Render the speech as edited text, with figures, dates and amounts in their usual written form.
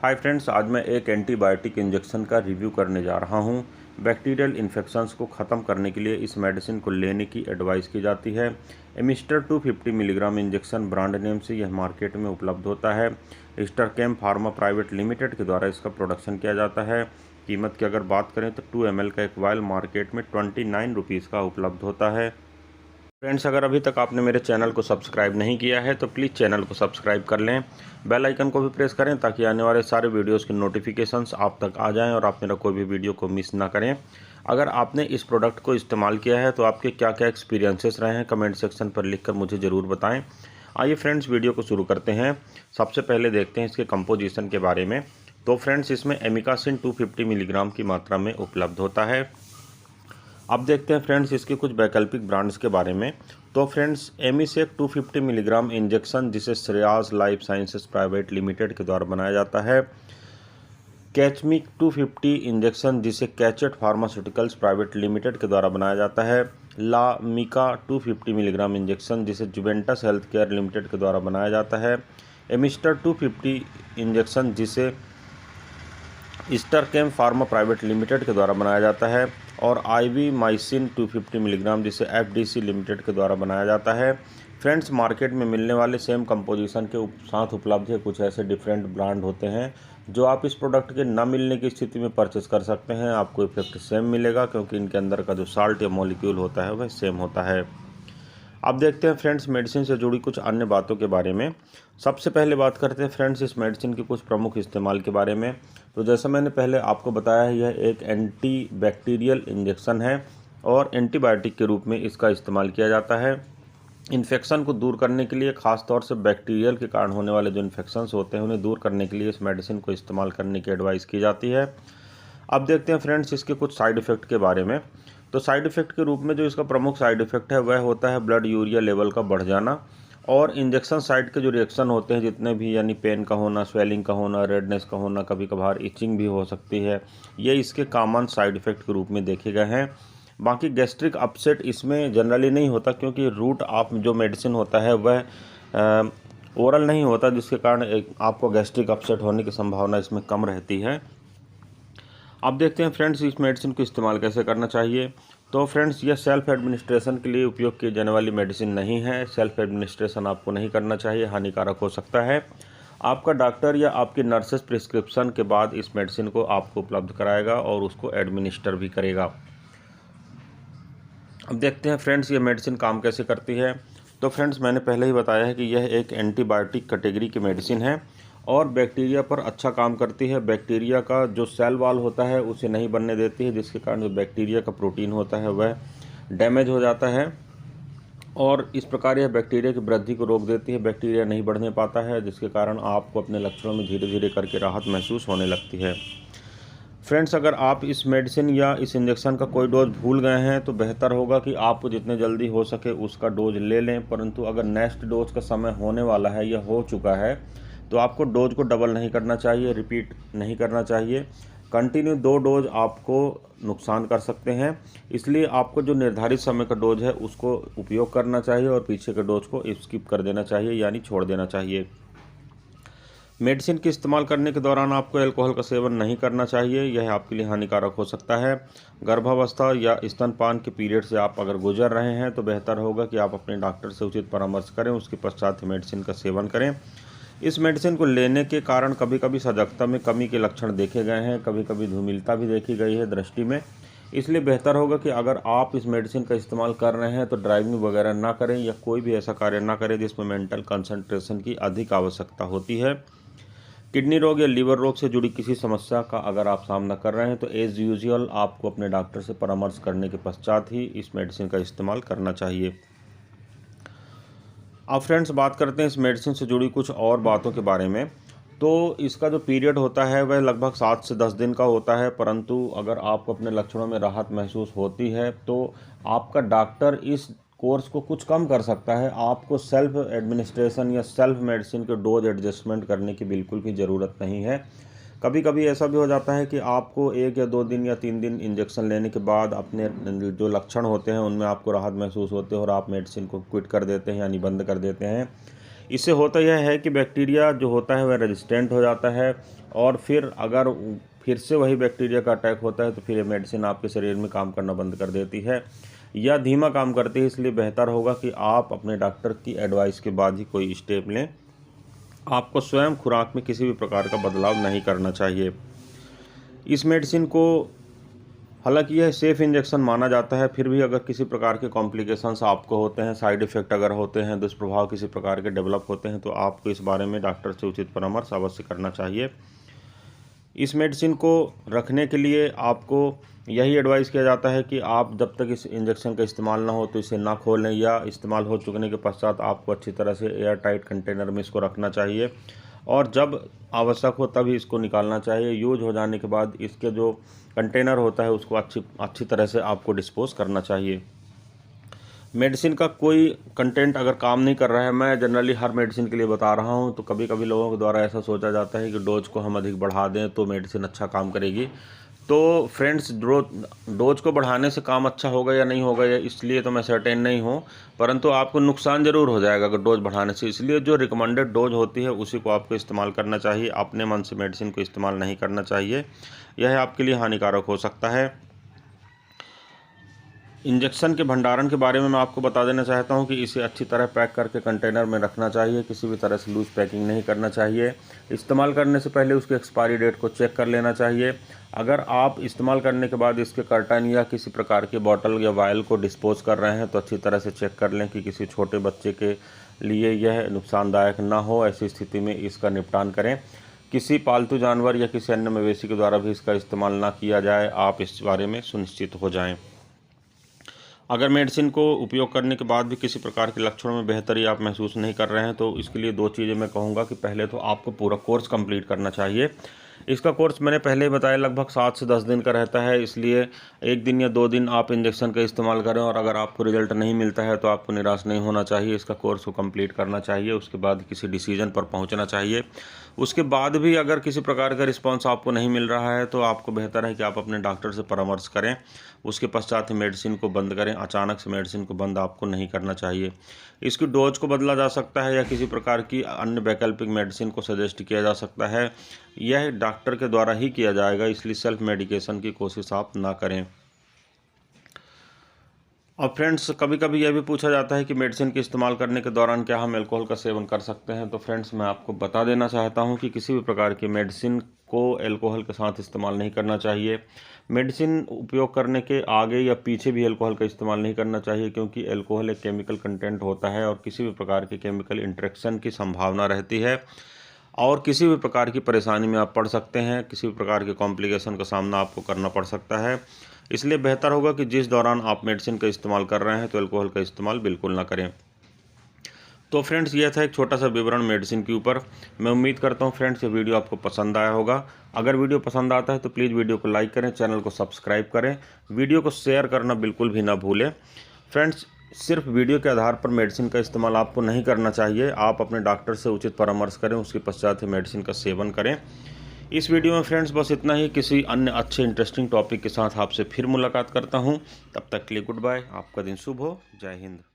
Hi friends, आज मैं एक एंटीबायोटिक इंजेक्शन का रिव्यू करने जा रहा हूं। बैक्टीरियल इन्फेक्शंस को ख़त्म करने के लिए इस मेडिसिन को लेने की एडवाइस की जाती है। एमिस्टर 250 मिलीग्राम इंजेक्शन ब्रांड नेम से यह मार्केट में उपलब्ध होता है। स्टरकेम फार्मा प्राइवेट लिमिटेड के द्वारा इसका प्रोडक्शन किया जाता है। कीमत की अगर बात करें तो 2 ml का एक वायल मार्केट में 29 रुपीज़ का उपलब्ध होता है। फ्रेंड्स, अगर अभी तक आपने मेरे चैनल को सब्सक्राइब नहीं किया है तो प्लीज़ चैनल को सब्सक्राइब कर लें, बेल आइकन को भी प्रेस करें ताकि आने वाले सारे वीडियोस की नोटिफिकेशंस आप तक आ जाएं और आप मेरा कोई भी वीडियो को मिस ना करें। अगर आपने इस प्रोडक्ट को इस्तेमाल किया है तो आपके क्या क्या एक्सपीरियंसेस रहे हैं कमेंट सेक्शन पर लिखकर मुझे ज़रूर बताएँ। आइए फ्रेंड्स, वीडियो को शुरू करते हैं। सबसे पहले देखते हैं इसके कंपोजिशन के बारे में। तो फ्रेंड्स, इसमें एमिकासिन 250 मिलीग्राम की मात्रा में उपलब्ध होता है। अब देखते हैं फ्रेंड्स इसके कुछ वैकल्पिक ब्रांड्स के बारे में। तो फ्रेंड्स, एमिसेक 250 मिलीग्राम इंजेक्शन जिसे Shreyas Life Sciences Private Limited के द्वारा बनाया जाता है। कैचमिक 250 इंजेक्शन जिसे कैचेट फार्मास्यूटिकल्स प्राइवेट लिमिटेड के द्वारा बनाया जाता है। लामिका 250 मिलीग्राम इंजेक्शन जिसे जुवेंटस हेल्थ केयर लिमिटेड के द्वारा बनाया जाता है। एमिस्टर 250 इंजेक्शन जिसे स्टरकेम फार्मा प्राइवेट लिमिटेड के द्वारा बनाया जाता है। और आईवी माइसिन 250 मिलीग्राम जिसे एफडीसी लिमिटेड के द्वारा बनाया जाता है। फ्रेंड्स, मार्केट में मिलने वाले सेम कंपोजिशन के साथ उपलब्ध है कुछ ऐसे डिफरेंट ब्रांड होते हैं जो आप इस प्रोडक्ट के न मिलने की स्थिति में परचेस कर सकते हैं। आपको इफेक्ट सेम मिलेगा क्योंकि इनके अंदर का जो साल्ट या मॉलिक्यूल होता है वह सेम होता है। अब देखते हैं फ्रेंड्स मेडिसिन से जुड़ी कुछ अन्य बातों के बारे में। सबसे पहले बात करते हैं फ्रेंड्स इस मेडिसिन के कुछ प्रमुख इस्तेमाल के बारे में। तो जैसा मैंने पहले आपको बताया है, यह एक एंटी बैक्टीरियल इंजेक्शन है और एंटीबायोटिक के रूप में इसका इस्तेमाल किया जाता है। इन्फेक्शन को दूर करने के लिए, ख़ास तौर से बैक्टीरियल के कारण होने वाले जो इन्फेक्शंस होते हैं उन्हें दूर करने के लिए इस मेडिसिन को इस्तेमाल करने की एडवाइस की जाती है। अब देखते हैं फ्रेंड्स इसके कुछ साइड इफ़ेक्ट के बारे में। तो साइड इफ़ेक्ट के रूप में जो इसका प्रमुख साइड इफ़ेक्ट है वह होता है ब्लड यूरिया लेवल का बढ़ जाना। और इंजेक्शन साइट के जो रिएक्शन होते हैं जितने भी, यानी पेन का होना, स्वेलिंग का होना, रेडनेस का होना, कभी कभार इचिंग भी हो सकती है, ये इसके कॉमन साइड इफ़ेक्ट के रूप में देखे गए हैं। बाकी गैस्ट्रिक अपसेट इसमें जनरली नहीं होता क्योंकि रूट ऑफ जो मेडिसिन होता है वह ओरल नहीं होता, जिसके कारण आपको गैस्ट्रिक अपसेट होने की संभावना इसमें कम रहती है। अब देखते हैं फ्रेंड्स इस मेडिसिन को इस्तेमाल कैसे करना चाहिए। तो फ्रेंड्स, यह सेल्फ एडमिनिस्ट्रेशन के लिए उपयोग की जाने वाली मेडिसिन नहीं है। सेल्फ एडमिनिस्ट्रेशन आपको नहीं करना चाहिए, हानिकारक हो सकता है। आपका डॉक्टर या आपकी नर्सेस प्रिस्क्रिप्शन के बाद इस मेडिसिन को आपको उपलब्ध कराएगा और उसको एडमिनिस्टर भी करेगा। अब देखते हैं फ्रेंड्स ये मेडिसिन काम कैसे करती है। तो फ्रेंड्स, मैंने पहले ही बताया है कि यह एक एंटीबायोटिक कैटेगरी की मेडिसिन है और बैक्टीरिया पर अच्छा काम करती है। बैक्टीरिया का जो सेल वॉल होता है उसे नहीं बनने देती है, जिसके कारण जो बैक्टीरिया का प्रोटीन होता है वह डैमेज हो जाता है और इस प्रकार यह बैक्टीरिया की वृद्धि को रोक देती है। बैक्टीरिया नहीं बढ़ने पाता है, जिसके कारण आपको अपने लक्षणों में धीरे धीरे करके राहत महसूस होने लगती है। फ्रेंड्स, अगर आप इस मेडिसिन या इस इंजेक्शन का कोई डोज भूल गए हैं तो बेहतर होगा कि आप जितने जल्दी हो सके उसका डोज ले लें। परंतु अगर नेक्स्ट डोज का समय होने वाला है या हो चुका है तो आपको डोज को डबल नहीं करना चाहिए, रिपीट नहीं करना चाहिए। कंटिन्यू 2 डोज आपको नुकसान कर सकते हैं, इसलिए आपको जो निर्धारित समय का डोज है उसको उपयोग करना चाहिए और पीछे के डोज को स्किप कर देना चाहिए, यानी छोड़ देना चाहिए। मेडिसिन के इस्तेमाल करने के दौरान आपको अल्कोहल का सेवन नहीं करना चाहिए, यह आपके लिए हानिकारक हो सकता है। गर्भावस्था या स्तनपान के पीरियड से आप अगर गुजर रहे हैं तो बेहतर होगा कि आप अपने डॉक्टर से उचित परामर्श करें, उसके पश्चात ही मेडिसिन का सेवन करें। इस मेडिसिन को लेने के कारण कभी कभी सजगता में कमी के लक्षण देखे गए हैं, कभी कभी धूमिलता भी देखी गई है दृष्टि में। इसलिए बेहतर होगा कि अगर आप इस मेडिसिन का इस्तेमाल कर रहे हैं तो ड्राइविंग वगैरह ना करें या कोई भी ऐसा कार्य ना करें जिसमें मेंटल कंसंट्रेशन की अधिक आवश्यकता होती है। किडनी रोग या लीवर रोग से जुड़ी किसी समस्या का अगर आप सामना कर रहे हैं तो एज यूजुअल आपको अपने डॉक्टर से परामर्श करने के पश्चात ही इस मेडिसिन का इस्तेमाल करना चाहिए। अब फ्रेंड्स, बात करते हैं इस मेडिसिन से जुड़ी कुछ और बातों के बारे में। तो इसका जो पीरियड होता है वह लगभग 7 से 10 दिन का होता है, परंतु अगर आपको अपने लक्षणों में राहत महसूस होती है तो आपका डॉक्टर इस कोर्स को कुछ कम कर सकता है। आपको सेल्फ एडमिनिस्ट्रेशन या सेल्फ मेडिसिन के डोज एडजस्टमेंट करने की बिल्कुल भी ज़रूरत नहीं है। कभी कभी ऐसा भी हो जाता है कि आपको 1 या 2 दिन या 3 दिन इंजेक्शन लेने के बाद अपने जो लक्षण होते हैं उनमें आपको राहत महसूस होती है और आप मेडिसिन को क्विट कर देते हैं, यानी बंद कर देते हैं। इससे होता यह है कि बैक्टीरिया जो होता है वह रेजिस्टेंट हो जाता है, और फिर अगर फिर से वही बैक्टीरिया का अटैक होता है तो फिर ये मेडिसिन आपके शरीर में काम करना बंद कर देती है या धीमा काम करती है। इसलिए बेहतर होगा कि आप अपने डॉक्टर की एडवाइस के बाद ही कोई स्टेप लें। आपको स्वयं खुराक में किसी भी प्रकार का बदलाव नहीं करना चाहिए। इस मेडिसिन को हालांकि यह सेफ़ इंजेक्शन माना जाता है, फिर भी अगर किसी प्रकार के कॉम्प्लिकेशंस आपको होते हैं, साइड इफ़ेक्ट अगर होते हैं, दुष्प्रभाव किसी प्रकार के डेवलप होते हैं, तो आपको इस बारे में डॉक्टर से उचित परामर्श अवश्य करना चाहिए। इस मेडिसिन को रखने के लिए आपको यही एडवाइस किया जाता है कि आप जब तक इस इंजेक्शन का इस्तेमाल ना हो तो इसे ना खोलें, या इस्तेमाल हो चुकने के पश्चात आपको अच्छी तरह से एयर टाइट कंटेनर में इसको रखना चाहिए, और जब आवश्यक हो तभी इसको निकालना चाहिए। यूज हो जाने के बाद इसके जो कंटेनर होता है उसको अच्छी तरह से आपको डिस्पोज करना चाहिए। मेडिसिन का कोई कंटेंट अगर काम नहीं कर रहा है, मैं जनरली हर मेडिसिन के लिए बता रहा हूं, तो कभी कभी लोगों के द्वारा ऐसा सोचा जाता है कि डोज को हम अधिक बढ़ा दें तो मेडिसिन अच्छा काम करेगी। तो फ्रेंड्स, डोज को बढ़ाने से काम अच्छा होगा या नहीं होगा या इसलिए तो मैं सर्टेन नहीं हूँ, परंतु आपको नुकसान ज़रूर हो जाएगा अगर डोज बढ़ाने से। इसलिए जो रिकमेंडेड डोज होती है उसी को आपको इस्तेमाल करना चाहिए। अपने मन से मेडिसिन को इस्तेमाल नहीं करना चाहिए, यह आपके लिए हानिकारक हो सकता है। इंजेक्शन के भंडारण के बारे में मैं आपको बता देना चाहता हूं कि इसे अच्छी तरह पैक करके कंटेनर में रखना चाहिए, किसी भी तरह से लूज पैकिंग नहीं करना चाहिए। इस्तेमाल करने से पहले उसके एक्सपायरी डेट को चेक कर लेना चाहिए। अगर आप इस्तेमाल करने के बाद इसके कर्टन या किसी प्रकार के बॉटल या वायल को डिस्पोज कर रहे हैं तो अच्छी तरह से चेक कर लें कि किसी छोटे बच्चे के लिए यह नुकसानदायक ना हो। ऐसी स्थिति में इसका निपटान करें। किसी पालतू जानवर या किसी अन्य मवेशी के द्वारा भी इसका इस्तेमाल ना किया जाए, आप इस बारे में सुनिश्चित हो जाएं। अगर मेडिसिन को उपयोग करने के बाद भी किसी प्रकार के लक्षणों में बेहतरी आप महसूस नहीं कर रहे हैं तो इसके लिए 2 चीज़ें मैं कहूँगा कि पहले तो आपको पूरा कोर्स कंप्लीट करना चाहिए। इसका कोर्स मैंने पहले ही बताया लगभग 7 से 10 दिन का रहता है, इसलिए 1 दिन या 2 दिन आप इंजेक्शन का इस्तेमाल करें, और अगर आपको रिजल्ट नहीं मिलता है तो आपको निराश नहीं होना चाहिए। इसका कोर्स को कंप्लीट करना चाहिए, उसके बाद किसी डिसीजन पर पहुंचना चाहिए। उसके बाद भी अगर किसी प्रकार का रिस्पांस आपको नहीं मिल रहा है तो आपको बेहतर है कि आप अपने डॉक्टर से परामर्श करें, उसके पश्चात ही मेडिसिन को बंद करें। अचानक से मेडिसिन को बंद आपको नहीं करना चाहिए। इसकी डोज को बदला जा सकता है या किसी प्रकार की अन्य वैकल्पिक मेडिसिन को सजेस्ट किया जा सकता है, यह डॉक्टर के द्वारा ही किया जाएगा, इसलिए सेल्फ मेडिकेशन की कोशिश आप ना करें। और फ्रेंड्स, कभी कभी यह भी पूछा जाता है कि मेडिसिन के इस्तेमाल करने के दौरान क्या हम अल्कोहल का सेवन कर सकते हैं। तो फ्रेंड्स, मैं आपको बता देना चाहता हूं कि किसी भी प्रकार की मेडिसिन को अल्कोहल के साथ इस्तेमाल नहीं करना चाहिए। मेडिसिन उपयोग करने के आगे या पीछे भी अल्कोहल का इस्तेमाल नहीं करना चाहिए, क्योंकि अल्कोहल एक केमिकल कंटेंट होता है और किसी भी प्रकार के केमिकल इंटरेक्शन की संभावना रहती है, और किसी भी प्रकार की परेशानी में आप पड़ सकते हैं, किसी भी प्रकार के कॉम्प्लिकेशन का सामना आपको करना पड़ सकता है। इसलिए बेहतर होगा कि जिस दौरान आप मेडिसिन का इस्तेमाल कर रहे हैं तो अल्कोहल का इस्तेमाल बिल्कुल ना करें। तो फ्रेंड्स, यह था एक छोटा सा विवरण मेडिसिन के ऊपर। मैं उम्मीद करता हूँ फ्रेंड्स ये वीडियो आपको पसंद आया होगा। अगर वीडियो पसंद आता है तो प्लीज़ वीडियो को लाइक करें, चैनल को सब्सक्राइब करें, वीडियो को शेयर करना बिल्कुल भी ना भूलें। फ्रेंड्स, सिर्फ वीडियो के आधार पर मेडिसिन का इस्तेमाल आपको नहीं करना चाहिए। आप अपने डॉक्टर से उचित परामर्श करें, उसके पश्चात ही मेडिसिन का सेवन करें। इस वीडियो में फ्रेंड्स बस इतना ही। किसी अन्य अच्छे इंटरेस्टिंग टॉपिक के साथ आपसे फिर मुलाकात करता हूं। तब तक के लिए गुड बाय। आपका दिन शुभ हो। जय हिंद।